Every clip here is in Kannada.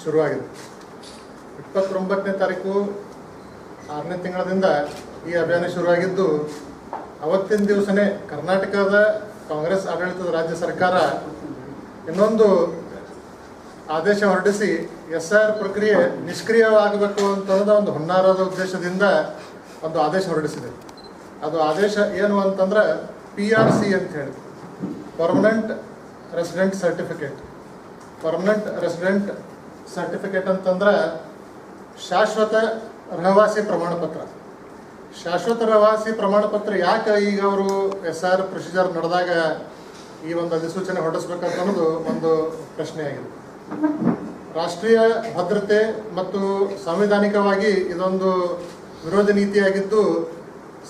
ಶುರುವಾಗಿದೆ. 29ನೇ ತಾರೀಕು 6ನೇ ತಿಂಗಳಿಂದ ಈ ಅಭಿಯಾನ ಶುರುವಾಗಿದ್ದು, ಅವತ್ತಿನ ದಿವಸನೇ ಕರ್ನಾಟಕದ ಕಾಂಗ್ರೆಸ್ ಆಡಳಿತದ ರಾಜ್ಯ ಸರ್ಕಾರ ಇನ್ನೊಂದು ಆದೇಶ ಹೊರಡಿಸಿ SIR ಪ್ರಕ್ರಿಯೆ ನಿಷ್ಕ್ರಿಯವಾಗಬೇಕು ಅಂತನ್ನೋದು ಒಂದು ಹುನ್ನಾರದ ಉದ್ದೇಶದಿಂದ ಒಂದು ಆದೇಶ ಹೊರಡಿಸಿದೆ. ಅದು ಆದೇಶ ಏನು ಅಂತಂದ್ರೆ PRC ಅಂತ ಹೇಳಿ, permanent resident certificate. Permanent resident certificate ಅಂತಂದ್ರೆ ಶಾಶ್ವತ ರಹವಾಸಿ ಪ್ರಮಾಣ ಪತ್ರ. ಶಾಶ್ವತ ರಹವಾಸಿ ಪ್ರಮಾಣ ಪತ್ರ ಯಾಕೆ ಈಗ ಅವರು SIR ಪ್ರೊಸೀಜರ್ ನಡೆದಾಗ ಈ ಒಂದು ಅಧಿಸೂಚನೆ ಹೊರಡಿಸ್ಬೇಕಂತ ಅನ್ನೋದು ಒಂದು ಪ್ರಶ್ನೆಯಾಗಿದೆ. ರಾಷ್ಟ್ರೀಯ ಭದ್ರತೆ ಮತ್ತು ಸಾಂವಿಧಾನಿಕವಾಗಿ ಇದೊಂದು ವಿರೋಧ ನೀತಿಯಾಗಿದ್ದು,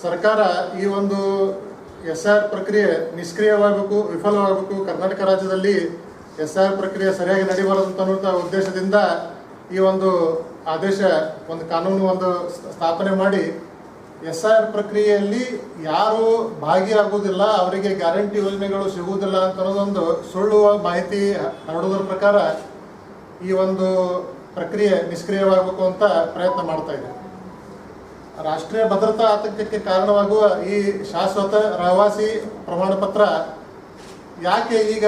ಸರ್ಕಾರ ಈ ಒಂದು SIR ಪ್ರಕ್ರಿಯೆ ನಿಷ್ಕ್ರಿಯವಾಗಬೇಕು, ವಿಫಲವಾಗಬೇಕು, ಕರ್ನಾಟಕ ರಾಜ್ಯದಲ್ಲಿ SIR ಪ್ರಕ್ರಿಯೆ ಸರಿಯಾಗಿ ನಡೀಬಾರದು ಅನ್ನುವಂಥ ಉದ್ದೇಶದಿಂದ ಈ ಒಂದು ಆದೇಶ, ಒಂದು ಕಾನೂನು ಒಂದು ಸ್ಥಾಪನೆ ಮಾಡಿ SIR ಪ್ರಕ್ರಿಯೆಯಲ್ಲಿ ಯಾರು ಭಾಗಿಯಾಗುವುದಿಲ್ಲ, ಅವರಿಗೆ ಗ್ಯಾರಂಟಿ ಯೋಜನೆಗಳು ಸಿಗುವುದಿಲ್ಲ ಅಂತ ಅನ್ನೋದೊಂದು ಸುಳ್ಳು ಮಾಹಿತಿ ಹರಡೋದ್ರ ಪ್ರಕಾರ ಈ ಒಂದು ಪ್ರಕ್ರಿಯೆ ನಿಷ್ಕ್ರಿಯವಾಗಬೇಕು ಅಂತ ಪ್ರಯತ್ನ ಮಾಡ್ತಾ ಇದೆ. ರಾಷ್ಟ್ರೀಯ ಭದ್ರತಾ ಆತಂಕಕ್ಕೆ ಕಾರಣವಾಗುವ ಈ ಶಾಶ್ವತ ರಹವಾಸಿ ಪ್ರಮಾಣ ಪತ್ರ ಯಾಕೆ ಈಗ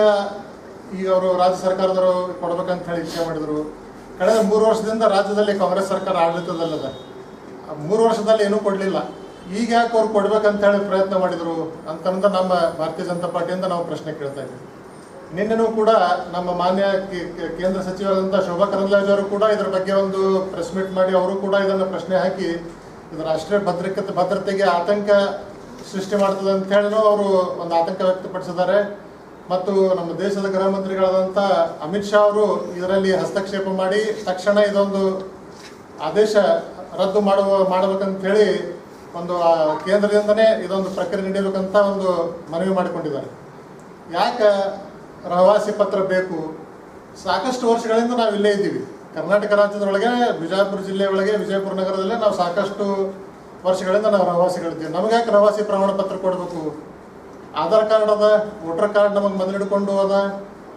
ಅವರು ರಾಜ್ಯ ಸರ್ಕಾರದವರು ಕೊಡ್ಬೇಕಂತ ಹೇಳಿ ಇಚ್ಛೆ ಮಾಡಿದರು? ಕಳೆದ 3 ವರ್ಷದಿಂದ ರಾಜ್ಯದಲ್ಲಿ ಕಾಂಗ್ರೆಸ್ ಸರ್ಕಾರ ಆಡಳಿತದಲ್ಲದ, 3 ವರ್ಷದಲ್ಲಿ ಏನೂ ಕೊಡಲಿಲ್ಲ. ಈಗ ಯಾಕೆ ಅವ್ರು ಕೊಡ್ಬೇಕಂತ ಹೇಳಿ ಪ್ರಯತ್ನ ಮಾಡಿದರು ಅಂತಂದ ನಮ್ಮ ಭಾರತೀಯ ಜನತಾ ಪಾರ್ಟಿಯಿಂದ ನಾವು ಪ್ರಶ್ನೆ ಕೇಳ್ತಾ ಇದ್ದೀವಿ. ನಿನ್ನೆನೂ ಕೂಡ ನಮ್ಮ ಮಾನ್ಯ ಕೇಂದ್ರ ಸಚಿವರಾದಂಥ ಶೋಭಾ ಕರಂದ್ಲಾಜೆ ಅವರು ಕೂಡ ಇದರ ಬಗ್ಗೆ ಒಂದು ಪ್ರೆಸ್ ಮೀಟ್ ಮಾಡಿ ಅವರು ಕೂಡ ಇದನ್ನು ಪ್ರಶ್ನೆ ಹಾಕಿ ಇದು ರಾಷ್ಟ್ರೀಯ ಭದ್ರತೆಗೆ ಆತಂಕ ಸೃಷ್ಟಿ ಮಾಡ್ತದೆ ಅಂತ ಹೇಳಿನೂ ಅವರು ಒಂದು ಆತಂಕ ವ್ಯಕ್ತಪಡಿಸಿದ್ದಾರೆ. ಮತ್ತು ನಮ್ಮ ದೇಶದ ಗೃಹ ಮಂತ್ರಿಗಳಾದಂಥ ಅಮಿತ್ ಶಾ ಅವರು ಇದರಲ್ಲಿ ಹಸ್ತಕ್ಷೇಪ ಮಾಡಿ ತಕ್ಷಣ ಇದೊಂದು ಆದೇಶ ರದ್ದು ಮಾಡಬೇಕಂತ ಹೇಳಿ ಒಂದು ಕೇಂದ್ರದಿಂದನೇ ಇದೊಂದು ಪ್ರಕ್ರಿಯೆ ನಡೀಬೇಕಂತ ಒಂದು ಮನವಿ ಮಾಡಿಕೊಂಡಿದ್ದಾರೆ. ಯಾಕೆ ರಹವಾಸಿ ಪತ್ರ ಬೇಕು? ಸಾಕಷ್ಟು ವರ್ಷಗಳಿಂದ ನಾವು ಇಲ್ಲೇ ಇದ್ದೀವಿ. ಕರ್ನಾಟಕ ರಾಜ್ಯದೊಳಗೆ ಬಿಜಾಪುರ ಜಿಲ್ಲೆ ಒಳಗೆ ವಿಜಯಪುರ ನಗರದಲ್ಲೇ ನಾವು ಸಾಕಷ್ಟು ವರ್ಷಗಳಿಂದ ನಾವು ರಹವಾಸಿಗಳಿದ್ದೀವಿ. ನಮಗೆ ಯಾಕೆ ರಹವಾಸಿ ಪ್ರಮಾಣ ಪತ್ರ ಕೊಡಬೇಕು? ಆಧಾರ್ ಕಾರ್ಡ್ ಅದ, ವೋಟರ್ ಕಾರ್ಡ್ ನಮಗೆ ಮೊದಲು ಹಿಡ್ಕೊಂಡು ಅದ,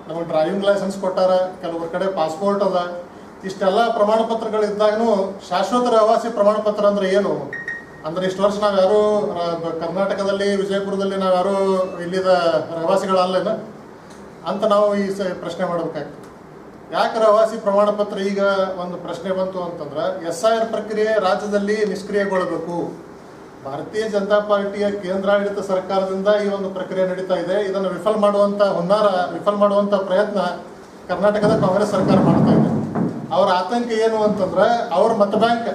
ನಮಗೆ ಡ್ರೈವಿಂಗ್ ಲೈಸೆನ್ಸ್ ಕೊಟ್ಟಾರ, ಕೆಲವೊಂದು ಕಡೆ ಪಾಸ್ಪೋರ್ಟ್ ಅದ. ಇಷ್ಟೆಲ್ಲ ಪ್ರಮಾಣ ಪತ್ರಗಳಿದ್ದಾಗೂ ಶಾಶ್ವತ ರಹವಾಸಿ ಪ್ರಮಾಣ ಪತ್ರ ಅಂದ್ರೆ ಏನು? ಅಂದ್ರೆ ಇಷ್ಟು ವರ್ಷ ನಾವು ಯಾರು ಕರ್ನಾಟಕದಲ್ಲಿ ವಿಜಯಪುರದಲ್ಲಿ ನಾವು ಯಾರು ಇಲ್ಲಿದ ರಹವಾಸಿಗಳಲ್ಲೇನ ಅಂತ ನಾವು ಈ ಪ್ರಶ್ನೆ ಮಾಡಬೇಕಾಗ್ತದೆ. ಯಾಕೆ ರಹವಾಸಿ ಪ್ರಮಾಣ ಪತ್ರ ಈಗ ಒಂದು ಪ್ರಶ್ನೆ ಬಂತು ಅಂತಂದ್ರೆ, SIR ಪ್ರಕ್ರಿಯೆ ರಾಜ್ಯದಲ್ಲಿ ನಿಷ್ಕ್ರಿಯಗೊಳ್ಳಬೇಕು. ಭಾರತೀಯ ಜನತಾ ಪಾರ್ಟಿಯ ಕೇಂದ್ರಾಡಳಿತ ಸರ್ಕಾರದಿಂದ ಈ ಒಂದು ಪ್ರಕ್ರಿಯೆ ನಡೀತಾ ಇದೆ. ಇದನ್ನು ವಿಫಲ ಮಾಡುವಂಥ ಪ್ರಯತ್ನ ಕರ್ನಾಟಕದ ಕಾಂಗ್ರೆಸ್ ಸರ್ಕಾರ ಮಾಡ್ತಾ ಇದೆ. ಅವರ ಆತಂಕ ಏನು ಅಂತಂದ್ರೆ, ಅವ್ರ ಮತ ಬ್ಯಾಂಕ್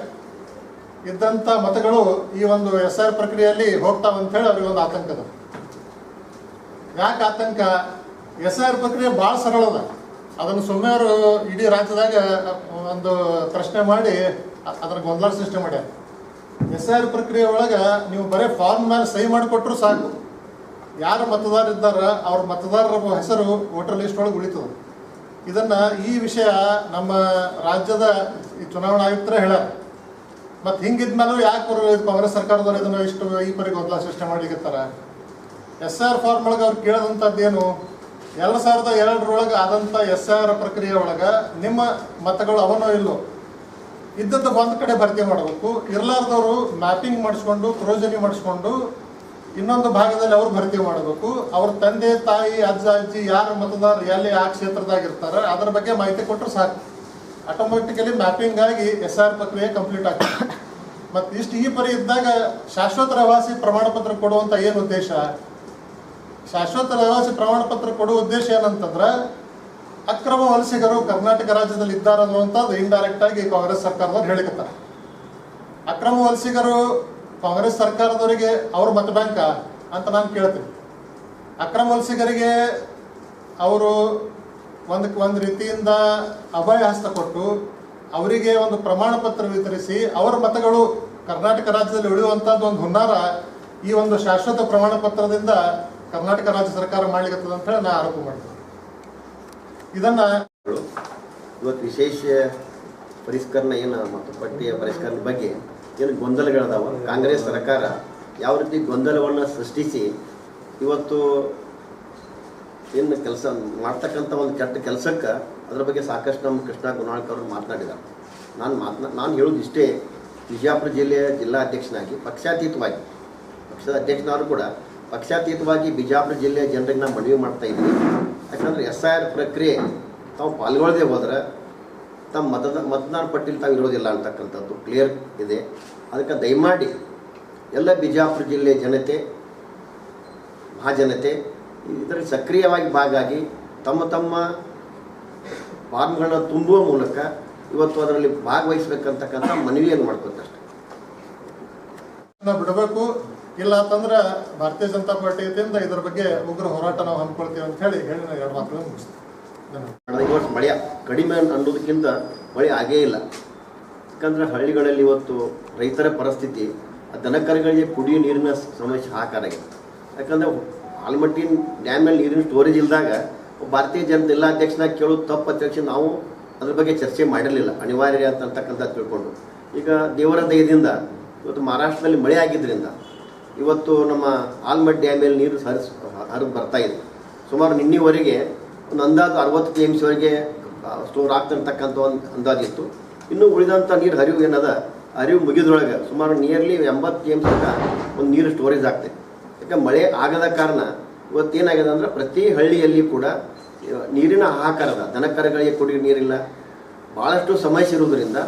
ಇದ್ದಂಥ ಮತಗಳು ಈ ಒಂದು SIR ಪ್ರಕ್ರಿಯೆಯಲ್ಲಿ ಹೋಗ್ತಾವಂತೇಳಿ ಅವ್ರಿಗೆ ಒಂದು ಆತಂಕ ಅದ. ಯಾಕೆ ಆತಂಕ? SIR ಪ್ರಕ್ರಿಯೆ ಭಾಳ ಸರಳ ಅದ. ಅದನ್ನು ಸುಮ್ಮನೆ ಅವರು ಇಡೀ ರಾಜ್ಯದಾಗ ಒಂದು ಪ್ರಶ್ನೆ ಮಾಡಿ ಅದರ ಗೊಂದಲ ಸೃಷ್ಟಿ ಮಾಡ್ಯಾರ. SIR ಪ್ರಕ್ರಿಯೆ ಒಳಗೆ ನೀವು ಬರೀ ಫಾರ್ಮ್ ಮೇಲೆ ಸಹಿ ಮಾಡಿಕೊಟ್ರು ಸಾಕು. ಯಾರು ಮತದಾರ ಇದ್ದಾರ ಅವ್ರ ಮತದಾರರ ಹೆಸರು ವೋಟರ್ ಲಿಸ್ಟ್ ಒಳಗೆ ಉಳಿತದೆ. ಇದನ್ನು ಈ ವಿಷಯ ನಮ್ಮ ರಾಜ್ಯದ ಚುನಾವಣಾ ಆಯುಕ್ತರೇ ಹೇಳ್ಯಾರ. ಮತ್ತು ಹಿಂಗಿದ್ಮೇಲೂ ಯಾಕೆ ಕಾಂಗ್ರೆಸ್ ಸರ್ಕಾರದವ್ರು ಇದನ್ನು ಇಷ್ಟು ಈ ಪರಿ ಗೊಂದಲ ಸೃಷ್ಟಿ ಮಾಡ್ಲಿಕ್ಕತ್ತಾರ? SIR ಫಾರ್ಮ್ ಒಳಗೆ ಅವ್ರು ಕೇಳೋದಂಥದ್ದೇನು? 2002 ಆದಂಥ SIR ಪ್ರಕ್ರಿಯೆ ಒಳಗೆ ನಿಮ್ಮ ಮತಗಳು ಅವನೋ ಇಲ್ಲೋ ಇದ್ದದ್ದು ಒಂದು ಕಡೆ ಭರ್ತಿ ಮಾಡಬೇಕು. ಇರಲಾರ್ದವರು ಮ್ಯಾಪಿಂಗ್ ಮಾಡಿಸ್ಕೊಂಡು ಪ್ರೋಜನಿ ಮಾಡಿಸ್ಕೊಂಡು ಇನ್ನೊಂದು ಭಾಗದಲ್ಲಿ ಅವ್ರು ಭರ್ತಿ ಮಾಡಬೇಕು. ಅವ್ರ ತಂದೆ ತಾಯಿ ಅಜ್ಜ ಅಜ್ಜಿ ಯಾರು ಮತದಾರ ಎಲ್ಲಿ ಆ ಕ್ಷೇತ್ರದಾಗಿರ್ತಾರೆ ಅದರ ಬಗ್ಗೆ ಮಾಹಿತಿ ಕೊಟ್ಟರು ಸಾಕು. ಆಟೋಮೆಟಿಕಲಿ ಮ್ಯಾಪಿಂಗ್ ಆಗಿ SIR ಪ್ರಕ್ರಿಯೆ ಕಂಪ್ಲೀಟ್ ಆಗ್ತದೆ. ಮತ್ತು ಇಷ್ಟು ಈ ಪರಿ ಇದ್ದಾಗ ಶಾಶ್ವತ ರಹವಾಸಿ ಪ್ರಮಾಣ ಪತ್ರ ಕೊಡುವಂಥ ಏನು ಉದ್ದೇಶ? ಶಾಶ್ವತ ರಹವಾಸಿ ಪ್ರಮಾಣ ಪತ್ರ ಕೊಡುವ ಉದ್ದೇಶ ಏನಂತಂದ್ರೆ, ಅಕ್ರಮ ವಲಸಿಗರು ಕರ್ನಾಟಕ ರಾಜ್ಯದಲ್ಲಿ ಇದ್ದಾರೆ ಅನ್ನುವಂಥದ್ದು ಇಂಡೈರೆಕ್ಟ್ ಆಗಿ ಕಾಂಗ್ರೆಸ್ ಸರ್ಕಾರದವ್ರು ಹೇಳಿಕತ್ತಾರೆ. ಅಕ್ರಮ ವಲಸಿಗರು ಕಾಂಗ್ರೆಸ್ ಸರ್ಕಾರದವರಿಗೆ ಅವ್ರ ಮತ ಬ್ಯಾಂಕ ಅಂತ ನಾನು ಕೇಳ್ತೀನಿ. ಅಕ್ರಮ ವಲಸಿಗರಿಗೆ ಅವರು ಒಂದು ರೀತಿಯಿಂದ ಅಭಯ ಹಸ್ತ ಕೊಟ್ಟು ಅವರಿಗೆ ಒಂದು ಪ್ರಮಾಣ ಪತ್ರ ವಿತರಿಸಿ ಅವರ ಮತಗಳು ಕರ್ನಾಟಕ ರಾಜ್ಯದಲ್ಲಿ ಉಳಿಯುವಂಥದ್ದು ಒಂದು ಹುನ್ನಾರ ಈ ಒಂದು ಶಾಶ್ವತ ಪ್ರಮಾಣ ಪತ್ರದಿಂದ ಕರ್ನಾಟಕ ರಾಜ್ಯ ಸರ್ಕಾರ ಮಾಡ್ಲಿಕ್ಕತ್ತದ ಅಂತ ಹೇಳಿ ನಾನು ಆರೋಪ ಮಾಡ್ತೀನಿ. ಇದನ್ನು ಇವತ್ತು ವಿಶೇಷ ಪರಿಷ್ಕರಣೆ ಏನು ಮತ್ತು ಪಟ್ಟಿಯ ಪರಿಷ್ಕರಣೆ ಬಗ್ಗೆ ಏನು ಗೊಂದಲಗಳದಾವ, ಕಾಂಗ್ರೆಸ್ ಸರ್ಕಾರ ಯಾವ ರೀತಿ ಗೊಂದಲವನ್ನು ಸೃಷ್ಟಿಸಿ ಇವತ್ತು ಏನು ಕೆಲಸ ಮಾಡ್ತಕ್ಕಂಥ ಒಂದು ಕೆಟ್ಟ ಕೆಲಸಕ್ಕೆ ಅದರ ಬಗ್ಗೆ ಸಾಕಷ್ಟು ನಮ್ಮ ಕೃಷ್ಣ ಗುಣಾಳ್ಕರ್ ಅವರು ಮಾತನಾಡಿದ್ದಾರೆ. ನಾನು ಹೇಳೋದು ಇಷ್ಟೇ, ವಿಜಯಪುರ ಜಿಲ್ಲೆಯ ಜಿಲ್ಲಾಧ್ಯಕ್ಷನಾಗಿ ಪಕ್ಷದ ಅಧ್ಯಕ್ಷನವರು ಕೂಡ ಪಕ್ಷಾತೀತವಾಗಿ ಬಿಜಾಪುರ ಜಿಲ್ಲೆಯ ಜನರಿಗೆ ನಾನು ಮನವಿ ಮಾಡ್ತಾ ಇದ್ದೀನಿ. ಯಾಕಂದರೆ SIR ಪ್ರಕ್ರಿಯೆ ತಾವು ಪಾಲ್ಗೊಳ್ಳದೆ ಹೋದ್ರೆ ತಮ್ಮ ಮತದಾನ ಪಟ್ಟಿಲಿ ತಾವು ಇರೋದಿಲ್ಲ ಅಂತಕ್ಕಂಥದ್ದು ಕ್ಲಿಯರ್ ಇದೆ. ಅದಕ್ಕೆ ದಯಮಾಡಿ ಎಲ್ಲ ಬಿಜಾಪುರ ಜಿಲ್ಲೆಯ ಜನತೆ, ಮಹಾಜನತೆ ಇದರಲ್ಲಿ ಸಕ್ರಿಯವಾಗಿ ಭಾಗಾಗಿ ತಮ್ಮ ಫಾರ್ಮ್ಗಳನ್ನ ತುಂಬುವ ಮೂಲಕ ಇವತ್ತು ಅದರಲ್ಲಿ ಭಾಗವಹಿಸಬೇಕಂತಕ್ಕಂಥ ಮನವಿಯನ್ನು ಮಾಡ್ಕೊತಷ್ಟೆ. ನಾವು ಬಿಡಬೇಕು, ಇಲ್ಲ ಅಂತಂದ್ರೆ ಭಾರತೀಯ ಜನತಾ ಪಾರ್ಟಿಯಿಂದ ಇದರ ಬಗ್ಗೆ ಉಗ್ರ ಹೋರಾಟ ನಾವು ಹಮ್ಮಿಕೊಳ್ತೀವಿ ಅಂತ ಹೇಳಿ ನಾನು 2 ಮಾತುಗಳನ್ನು ಮುಗಿಸ್ತೀನಿ. ಈ ವರ್ಷ ಮಳೆ ಕಡಿಮೆ ಅನ್ನೋದಕ್ಕಿಂತ ಮಳೆ ಆಗೇ ಇಲ್ಲ. ಯಾಕಂದರೆ ಹಳ್ಳಿಗಳಲ್ಲಿ ಇವತ್ತು ರೈತರ ಪರಿಸ್ಥಿತಿ, ದನಕರುಗಳಿಗೆ ಕುಡಿಯೋ ನೀರಿನ ಸಮಸ್ಯೆ ಹಾಕಾರ ಆಗಿದೆ. ಯಾಕಂದರೆ ಆಲಮಟ್ಟಿ ಡ್ಯಾಮ್ನಲ್ಲಿ ನೀರಿನ ಸ್ಟೋರೇಜ್ ಇಲ್ಲದಾಗ ಭಾರತೀಯ ಜನತಾ ಜಿಲ್ಲಾಧ್ಯಕ್ಷನಾಗಿ ಕೇಳೋದು ತಪ್ಪು ಅಧ್ಯಕ್ಷ. ನಾವು ಅದ್ರ ಬಗ್ಗೆ ಚರ್ಚೆ ಮಾಡಿರಲಿಲ್ಲ, ಅನಿವಾರ್ಯ ಅಂತಕ್ಕಂಥ ತಿಳ್ಕೊಂಡು. ಈಗ ದೇವರ ದಯದಿಂದ ಇವತ್ತು ಮಹಾರಾಷ್ಟ್ರದಲ್ಲಿ ಮಳೆ ಆಗಿದ್ದರಿಂದ ಇವತ್ತು ನಮ್ಮ ಆಲಮಟ್ಟಿ ಡ್ಯಾಮಲ್ಲಿ ನೀರು ಹರಿದು ಬರ್ತಾ ಇದೆ. ಸುಮಾರು ನಿನ್ನೆವರೆಗೆ ಒಂದು ಅಂದಾಜು 60 TMCವರೆಗೆ ಸ್ಟೋರ್ ಆಗ್ತಿರ್ತಕ್ಕಂಥ ಒಂದು ಅಂದಾಜಿತ್ತು. ಇನ್ನೂ ಉಳಿದಂಥ ನೀರು ಹರಿವು ಮುಗಿದ್ರೊಳಗೆ ಸುಮಾರು ನಿಯರ್ಲಿ 80 TMC ಒಂದು ನೀರು ಸ್ಟೋರೇಜ್ ಆಗ್ತದೆ. ಯಾಕೆ ಮಳೆ ಆಗದ ಕಾರಣ ಇವತ್ತೇನಾಗಿದೆ ಅಂದರೆ ಪ್ರತಿ ಹಳ್ಳಿಯಲ್ಲಿ ಕೂಡ ನೀರಿನ ಹಾಹಾಕಾರದ, ದನಕರುಗಳಿಗೆ ಕುಡಿಯೋ ನೀರಿಲ್ಲ, ಭಾಳಷ್ಟು ಸಮಸ್ಯೆ ಇರುವುದರಿಂದ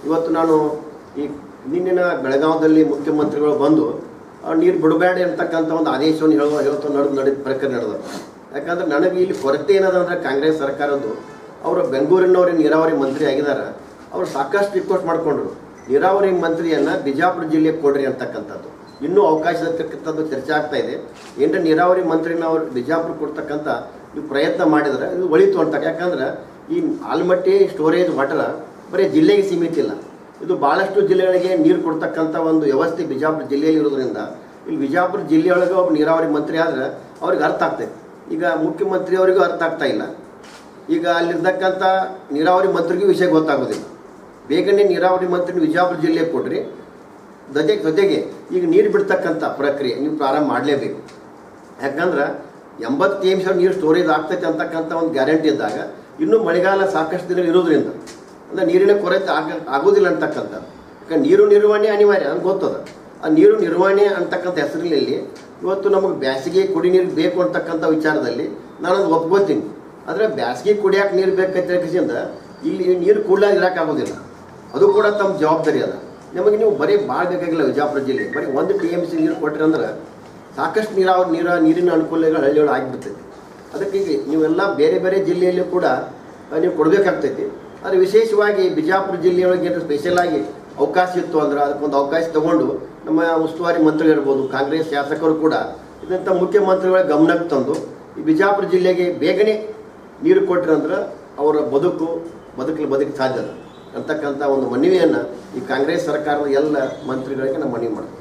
ಇವತ್ತು ನಾನು ಈ ನಿನ್ನಿನ ಬೆಳಗಾವದಲ್ಲಿ ಮುಖ್ಯಮಂತ್ರಿಗಳು ಬಂದು ನೀರು ಬಿಡಬೇಡಿ ಅಂತಕ್ಕಂಥ ಒಂದು ಆದೇಶವನ್ನು ನಡೆದ ಪ್ರಕ್ರಿಯೆ ನಡೆದ. ಯಾಕಂದ್ರೆ ನನಗೆ ಇಲ್ಲಿ ಕೊರತೆ ಏನದಂದ್ರೆ ಕಾಂಗ್ರೆಸ್ ಸರ್ಕಾರದ್ದು, ಅವರು ಬೆಂಗಳೂರಿನವ್ರಿಗೆ ನೀರಾವರಿ ಮಂತ್ರಿ ಆಗಿದ್ದಾರೆ, ಅವರು ಸಾಕಷ್ಟು ರಿಕ್ವೆಸ್ಟ್ ಮಾಡಿಕೊಂಡ್ರು ನೀರಾವರಿ ಮಂತ್ರಿಯನ್ನು ಬಿಜಾಪುರ ಜಿಲ್ಲೆಗೆ ಕೊಡ್ರಿ ಅಂತಕ್ಕಂಥದ್ದು. ಇನ್ನೂ ಅವಕಾಶ ಇರ್ತಕ್ಕಂಥದ್ದು ಚರ್ಚೆ ಆಗ್ತಾ ಇದೆ. ಏನಂದ್ರೆ ನೀರಾವರಿ ಮಂತ್ರಿನ ಅವರು ಬಿಜಾಪುರ ಕೊಡ್ತಕ್ಕಂಥ ನೀವು ಪ್ರಯತ್ನ ಮಾಡಿದರೆ ಇದು ಒಳಿತು ಅಂತ. ಯಾಕಂದ್ರೆ ಈ ಆಲಮಟ್ಟಿ ಸ್ಟೋರೇಜ್ ವಾಟರ್ ಬರೀ ಜಿಲ್ಲೆಗೆ ಸೀಮಿತ ಇಲ್ಲ, ಇದು ಭಾಳಷ್ಟು ಜಿಲ್ಲೆಗಳಿಗೆ ನೀರು ಕೊಡ್ತಕ್ಕಂಥ ಒಂದು ವ್ಯವಸ್ಥೆ ಬಿಜಾಪುರ ಜಿಲ್ಲೆಯಲ್ಲಿ ಇರೋದ್ರಿಂದ ಇಲ್ಲಿ ಬಿಜಾಪುರ ಜಿಲ್ಲೆಯೊಳಗೆ ಒಬ್ಬ ನೀರಾವರಿ ಮಂತ್ರಿ ಆದರೆ ಅವ್ರಿಗೆ ಅರ್ಥ ಆಗ್ತದೆ. ಈಗ ಮುಖ್ಯಮಂತ್ರಿಯವರಿಗೂ ಅರ್ಥ ಆಗ್ತಾ ಇಲ್ಲ. ಈಗ ಅಲ್ಲಿರ್ತಕ್ಕಂಥ ನೀರಾವರಿ ಮಂತ್ರಿಗೂ ವಿಷಯ ಗೊತ್ತಾಗೋದಿಲ್ಲ. ಬೇಗನೆ ನೀರಾವರಿ ಮಂತ್ರಿ ಬಿಜಾಪುರ ಜಿಲ್ಲೆಗೆ ಕೊಡ್ರಿ, ಜೊತೆಗೆ ಈಗ ನೀರು ಬಿಡ್ತಕ್ಕಂಥ ಪ್ರಕ್ರಿಯೆ ನೀವು ಪ್ರಾರಂಭ ಮಾಡಲೇಬೇಕು. ಯಾಕಂದ್ರೆ 80 TMC ನೀರು ಸ್ಟೋರೇಜ್ ಆಗ್ತೈತೆ ಅಂತಕ್ಕಂಥ ಒಂದು ಗ್ಯಾರಂಟಿ ಇದ್ದಾಗ ಇನ್ನೂ ಮಳೆಗಾಲ ಸಾಕಷ್ಟು ದಿನ ಇರೋದ್ರಿಂದ ಅಂದರೆ ನೀರಿನ ಕೊರತೆ ಆಗೋದಿಲ್ಲ ಅಂತಕ್ಕಂಥದ್ದು. ಯಾಕಂದ್ರೆ ನೀರು ನಿರ್ವಹಣೆ ಅನಿವಾರ್ಯ ಅಂತ ಗೊತ್ತದ. ಆ ನೀರು ನಿರ್ವಹಣೆ ಅಂತಕ್ಕಂಥ ಹೆಸರಿನಲ್ಲಿ ಇವತ್ತು ನಮಗೆ ಬೇಸಿಗೆ ಕುಡಿ ನೀರು ಬೇಕು ಅಂತಕ್ಕಂಥ ವಿಚಾರದಲ್ಲಿ ನಾನದು ಒಪ್ಕೋತೀನಿ. ಆದರೆ ಬೇಸಿಗೆ ಕುಡಿಯೋಕೆ ನೀರು ಬೇಕಂತ ಇಲ್ಲಿ ನೀರು ಕೂಡಲಾಗ ಇರೋಕ್ಕಾಗೋದಿಲ್ಲ. ಅದು ಕೂಡ ತಮ್ಮ ಜವಾಬ್ದಾರಿ ಅದ. ನಮಗೆ ನೀವು ಬರೀ ಭಾಳ ಬೇಕಾಗಿಲ್ಲ. ವಿಜಯಪುರ ಜಿಲ್ಲೆ ಬರೀ 1 TMC ನೀರು ಕೊಟ್ಟರೆ ಅಂದ್ರೆ ಸಾಕಷ್ಟು ನೀರಿನ ಅನುಕೂಲಗಳು ಹಳ್ಳಿಗಳು ಆಗಿಬಿಡ್ತೈತಿ. ಅದಕ್ಕೆ ಈಗ ನೀವೆಲ್ಲ ಬೇರೆ ಬೇರೆ ಜಿಲ್ಲೆಯಲ್ಲೂ ಕೂಡ ನೀವು ಕೊಡಬೇಕಾಗ್ತೈತಿ. ಆದರೆ ವಿಶೇಷವಾಗಿ ಬಿಜಾಪುರ ಜಿಲ್ಲೆಯೊಳಗೆ ಏನು ಸ್ಪೆಷಲ್ ಆಗಿ ಅವಕಾಶ ಇತ್ತು ಅಂದ್ರೆ ಅದಕ್ಕೊಂದು ಅವಕಾಶ ತಗೊಂಡು ನಮ್ಮ ಉಸ್ತುವಾರಿ ಮಂತ್ರಿಗಳಿರ್ಬೋದು, ಕಾಂಗ್ರೆಸ್ ಶಾಸಕರು ಕೂಡ ಇದಂಥ ಮುಖ್ಯಮಂತ್ರಿಗಳ ಗಮನಕ್ಕೆ ತಂದು ಈ ಬಿಜಾಪುರ ಜಿಲ್ಲೆಗೆ ಬೇಗನೆ ನೀರು ಕೊಟ್ಟರಂದ್ರೆ ಅವರ ಬದುಕಲು ಸಾಧ್ಯ ಅಂತಕ್ಕಂಥ ಒಂದು ಮನವಿಯನ್ನು ಈ ಕಾಂಗ್ರೆಸ್ ಸರ್ಕಾರದ ಎಲ್ಲ ಮಂತ್ರಿಗಳಿಗೆ ನಾವು ಮನವಿ ಮಾಡ್ತೀವಿ.